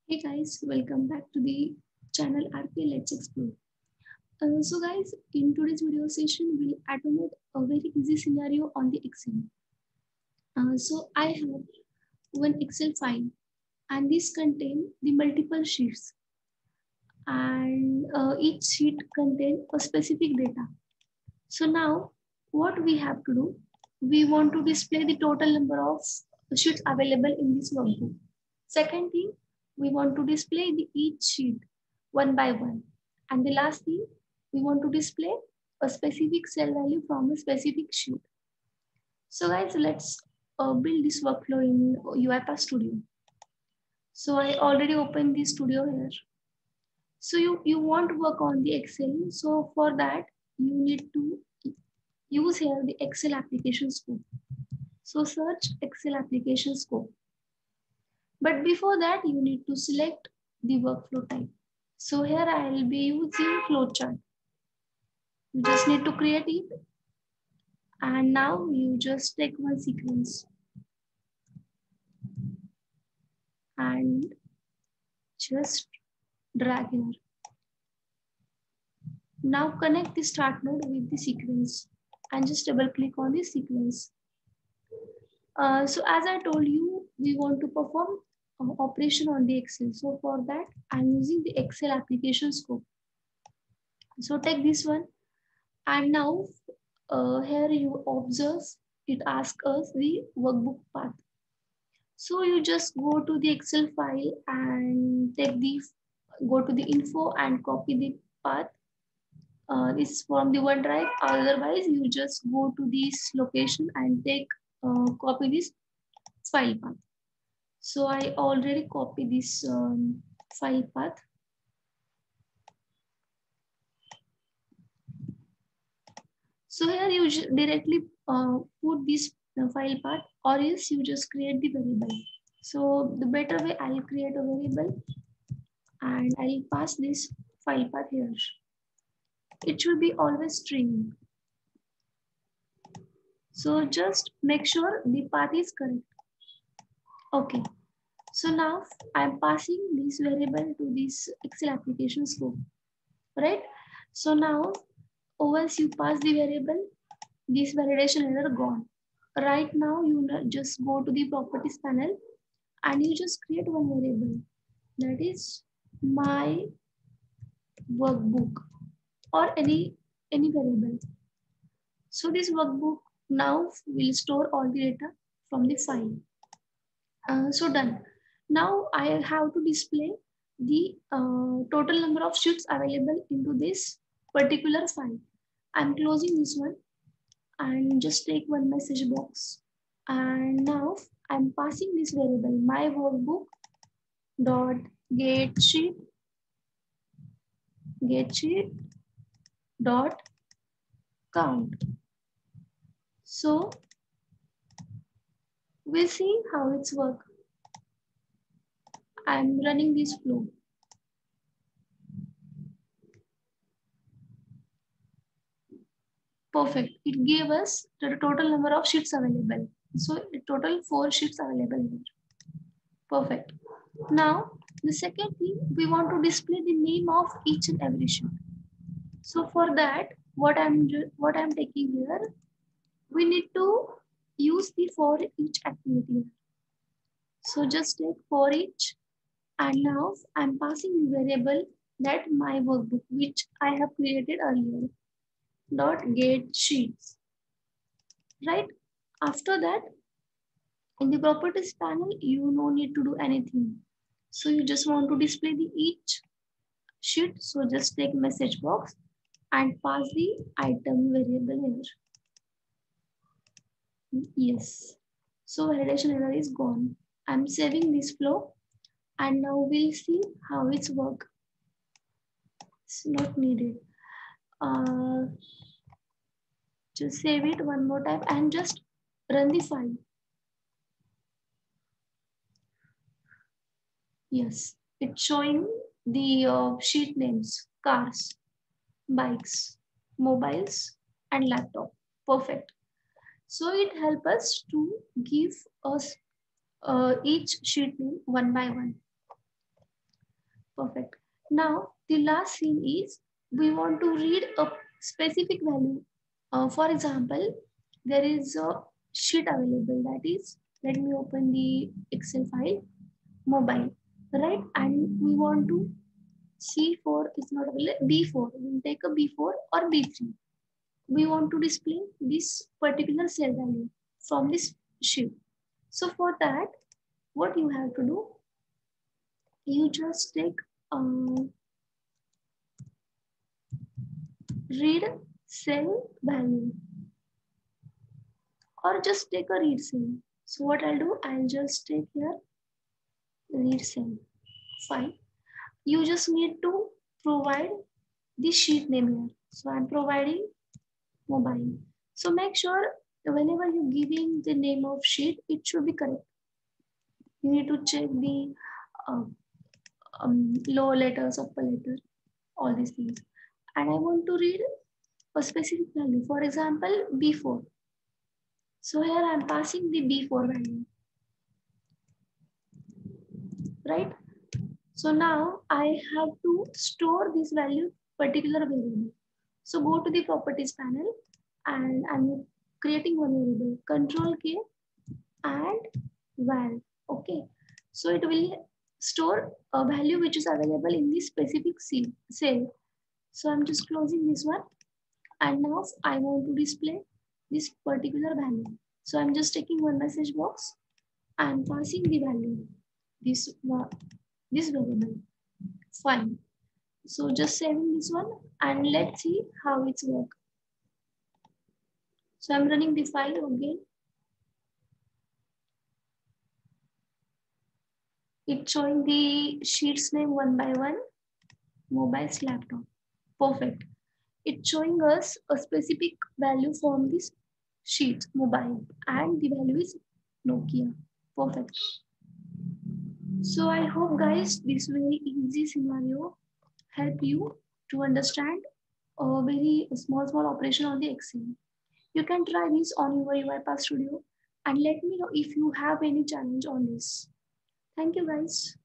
Hey guys, welcome back to the channel RP Let's Explore. So guys, in today's video session, we'll automate a very easy scenario on the Excel. So I have one Excel file and this contain the multiple sheets and each sheet contain a specific data. So now what we have to do, we want to display the total number of sheets available in this workbook. Second thing, we want to display the each sheet one by one. And the last thing, we want to display a specific cell value from a specific sheet. So guys, let's build this workflow in UiPath Studio. So I already opened the studio here. So you want to work on the Excel. So for that, you need to use here the Excel application scope. So search Excel application scope. But before that, you need to select the workflow type. So here I will be using flowchart. You just need to create it. And now you just take one sequence and just drag here. Now connect the start node with the sequence and just double click on the sequence. So as I told you, we want to perform operation on the Excel. So for that, I'm using the Excel application scope. So take this one and now here you observe it asks us the workbook path. So you just go to the Excel file and go to the info and copy the path. This from the OneDrive. Otherwise, you just go to this location and copy this file path. So I already copied this file path. So here you directly put this file path, or else you just create the variable. So the better way, I'll create a variable and I'll pass this file path here. It should be always string. So just make sure the path is correct. Okay. So now I'm passing this variable to this Excel application scope, right? So now once you pass the variable, this validation error gone. Right now you just go to the properties panel and you just create one variable, that is my workbook or any variable. So this workbook now will store all the data from the file. So done. Now I have to display the total number of sheets available into this particular file. I'm closing this one and just take one message box. And now I'm passing this variable my workbook dot get sheet dot count. So we'll see how it's work. I'm running this flow. Perfect. It gave us the total number of sheets available. So total 4 sheets available here. Perfect. Now the second thing, we want to display the name of each and every sheet. So for that, what I'm taking here, we need to use the for each activity. So just take for each, and now I'm passing the variable that my workbook, which I have created earlier, dot get sheets. Right? After that, in the properties panel, you no need to do anything. So you just want to display the each sheet. So just take message box and pass the item variable here. Yes. So validation error is gone. I'm saving this flow and now we'll see how it's work. It's not needed. Just save it one more time and just run the file. Yes, it's showing the sheet names, cars, bikes, mobiles, and laptop. Perfect. So it helps us to give us each sheet name one by one. Perfect. Now the last scene is we want to read a specific value. For example, there is a sheet available, that is, let me open the Excel file, mobile, right? And we want to C4 is not available, B4. We'll take a B4 or B3. We want to display this particular cell value from this sheet. So for that, what you have to do, you just take read cell value or just take a read cell. So what I'll do, I'll just take here read cell. Fine. You just need to provide the sheet name here. So I'm providing mobile. So make sure whenever you're giving the name of sheet, it should be correct. You need to check the uh, lower letters, upper letter, all these things. And I want to read a specific value. For example, B4. So here I'm passing the B4 value, right? So now I have to store this value particular variable. So go to the properties panel and I'm creating one variable, control K and val. Okay. So it will store a value which is available in this specific cell. So I'm just closing this one and now I want to display this particular value. So I'm just taking one message box and passing the value, this variable. Fine. So just saving this one and let's see how it's work. So I'm running the file again. It's showing the sheets name one by one, mobile's laptop. Perfect. It's showing us a specific value from this sheet, mobile, and the value is Nokia. Perfect. So I hope guys this very easy scenario help you to understand a very small operation on the Excel. You can try this on your UiPath Studio and let me know if you have any challenge on this. Thank you guys.